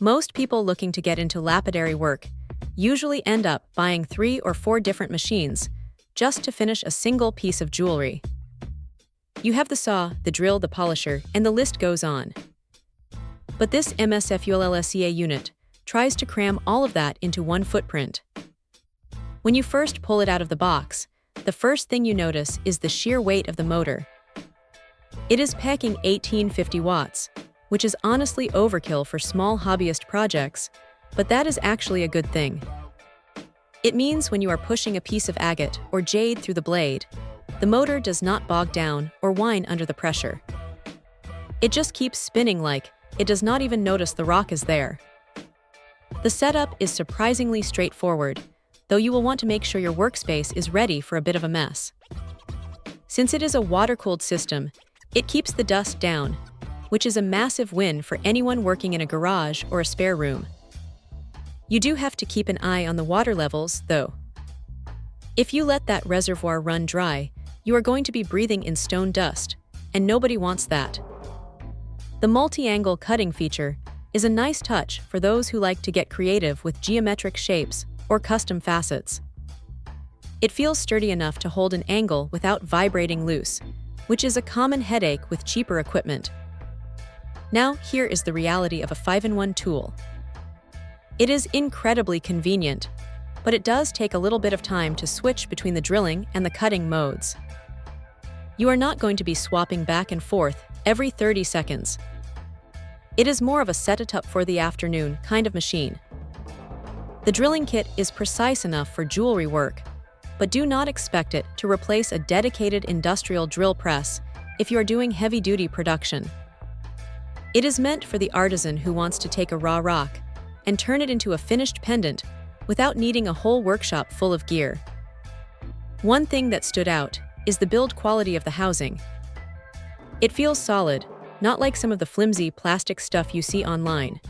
Most people looking to get into lapidary work usually end up buying 3 or 4 different machines just to finish a single piece of jewelry. You have the saw, the drill, the polisher, and the list goes on. But this MSFULLSEA unit tries to cram all of that into one footprint. When you first pull it out of the box, the first thing you notice is the sheer weight of the motor. It is packing 1850 watts, which is honestly overkill for small hobbyist projects, but that is actually a good thing. It means when you are pushing a piece of agate or jade through the blade, the motor does not bog down or whine under the pressure. It just keeps spinning like it does not even notice the rock is there. The setup is surprisingly straightforward, though you will want to make sure your workspace is ready for a bit of a mess. Since it is a water-cooled system, it keeps the dust down, which is a massive win for anyone working in a garage or a spare room. You do have to keep an eye on the water levels, though. If you let that reservoir run dry, you are going to be breathing in stone dust, and nobody wants that. The multi-angle cutting feature is a nice touch for those who like to get creative with geometric shapes or custom facets. It feels sturdy enough to hold an angle without vibrating loose, which is a common headache with cheaper equipment. Now, here is the reality of a 5-in-1 tool. It is incredibly convenient, but it does take a little bit of time to switch between the drilling and the cutting modes. You are not going to be swapping back and forth every 30 seconds. It is more of a set-it-up-for-the-afternoon kind of machine. The drilling kit is precise enough for jewelry work, but do not expect it to replace a dedicated industrial drill press if you are doing heavy-duty production. It is meant for the artisan who wants to take a raw rock and turn it into a finished pendant without needing a whole workshop full of gear. One thing that stood out is the build quality of the housing. It feels solid, not like some of the flimsy plastic stuff you see online.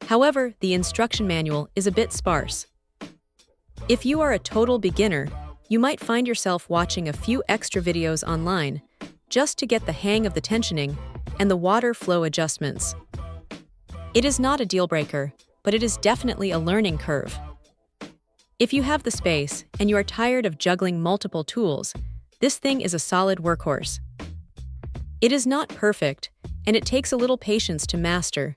However, the instruction manual is a bit sparse. If you are a total beginner, you might find yourself watching a few extra videos online just to get the hang of the tensioning and the water flow adjustments. It is not a deal breaker, but it is definitely a learning curve. If you have the space and you are tired of juggling multiple tools, this thing is a solid workhorse. It is not perfect, and it takes a little patience to master,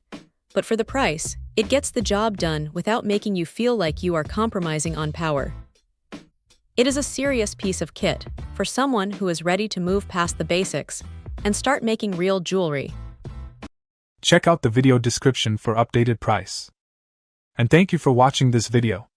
but for the price, it gets the job done without making you feel like you are compromising on power. It is a serious piece of kit for someone who is ready to move past the basics and start making real jewelry. Check out the video description for updated price. And thank you for watching this video.